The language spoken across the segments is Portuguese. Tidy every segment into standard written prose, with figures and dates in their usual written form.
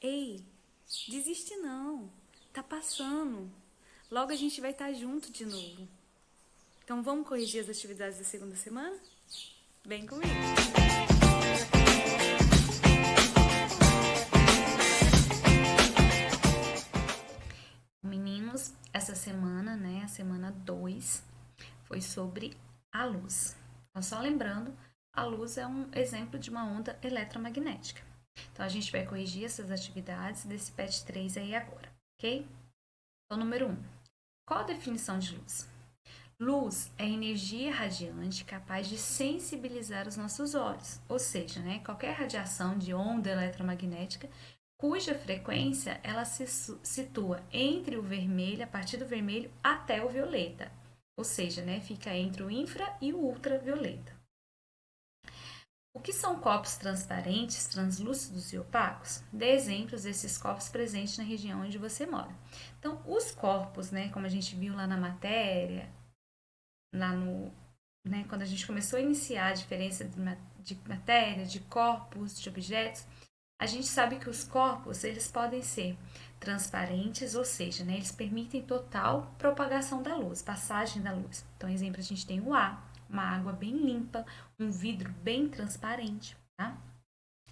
Ei, desiste não. Tá passando. Logo a gente vai estar junto de novo. Então vamos corrigir as atividades da segunda semana? Vem comigo. Meninos, essa semana, né, a semana 2, foi sobre a luz. Então, só lembrando, a luz é um exemplo de uma onda eletromagnética. Então, a gente vai corrigir essas atividades desse PET 3 aí agora, ok? Então, número 1. Qual a definição de luz? Luz é energia radiante capaz de sensibilizar os nossos olhos, ou seja, né, qualquer radiação de onda eletromagnética cuja frequência ela se situa entre o vermelho, a partir do vermelho até o violeta, ou seja, né, fica entre o infra e o ultravioleta. O que são corpos transparentes, translúcidos e opacos? Dê exemplos desses corpos presentes na região onde você mora. Então, os corpos, né, como a gente viu lá na matéria, lá no, né, quando a gente começou a iniciar a diferença de matéria, de corpos, de objetos, a gente sabe que os corpos eles podem ser transparentes, ou seja, né, eles permitem total propagação da luz, passagem da luz. Então, exemplo, a gente tem o ar, uma água bem limpa, um vidro bem transparente, tá?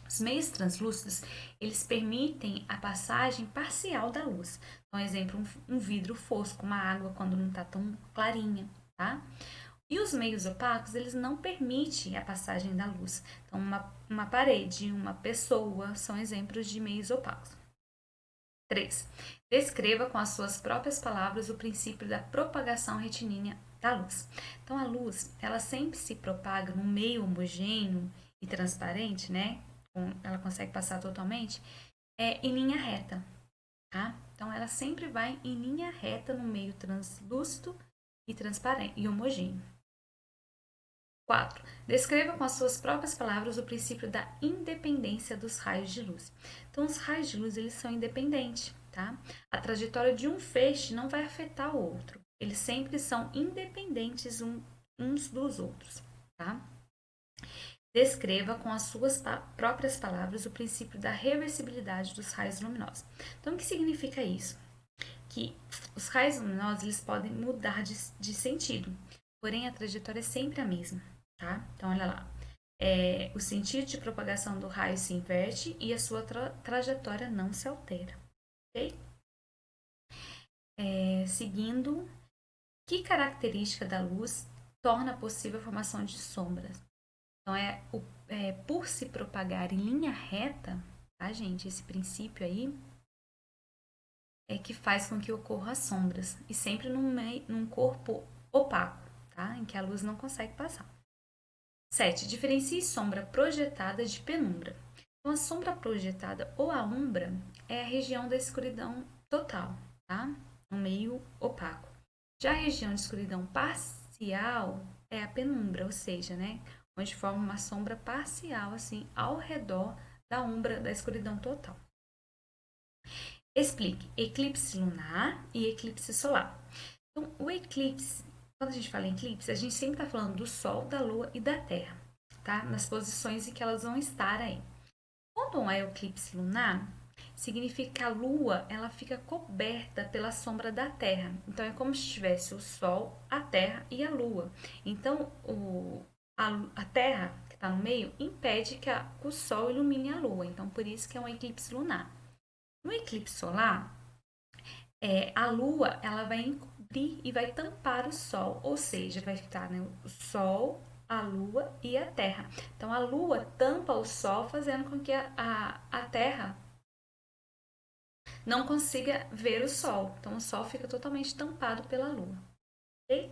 Os meios translúcidos, eles permitem a passagem parcial da luz. Então, exemplo, um vidro fosco, uma água quando não está tão clarinha, tá? E os meios opacos, eles não permitem a passagem da luz. Então, uma parede, uma pessoa, são exemplos de meios opacos. 3. Descreva com as suas próprias palavras o princípio da propagação retilínea da luz. Então, a luz, ela sempre se propaga num meio homogêneo e transparente, né? Ela consegue passar totalmente, em linha reta, tá? Então, ela sempre vai em linha reta no meio translúcido e transparente e homogêneo. 4. Descreva com as suas próprias palavras o princípio da independência dos raios de luz. Então, os raios de luz eles são independentes, tá? A trajetória de um feixe não vai afetar o outro. Eles sempre são independentes uns dos outros, tá? Descreva com as suas próprias palavras o princípio da reversibilidade dos raios luminosos. Então, o que significa isso? Que os raios luminosos eles podem mudar de sentido, porém a trajetória é sempre a mesma, tá? Então, olha lá. O sentido de propagação do raio se inverte e a sua trajetória não se altera, ok? Seguindo, que característica da luz torna possível a formação de sombras? Então, por se propagar em linha reta, tá, gente? Esse princípio aí é que faz com que ocorram as sombras, e sempre num corpo opaco, tá? Em que a luz não consegue passar. 7. Diferencie sombra projetada de penumbra. Então, a sombra projetada ou a umbra é a região da escuridão total, tá? No meio opaco. Já a região de escuridão parcial é a penumbra, ou seja, né? Onde forma uma sombra parcial, assim, ao redor da umbra da escuridão total. Explique eclipse lunar e eclipse solar. Então, o eclipse, quando a gente fala em eclipse, a gente sempre está falando do Sol, da Lua e da Terra, tá? Nas posições em que elas vão estar aí. Quando é o eclipse lunar, significa que a Lua ela fica coberta pela sombra da Terra. Então, é como se tivesse o Sol, a Terra e a Lua. Então, a Terra, que está no meio, impede que o Sol ilumine a Lua. Então, por isso que é um eclipse lunar. No eclipse solar, a Lua ela vai encobrir e vai tampar o Sol, ou seja, vai ficar, né, o Sol, a Lua e a Terra. Então, a Lua tampa o Sol, fazendo com que a Terra não consiga ver o Sol. Então, o Sol fica totalmente tampado pela Lua. Ok?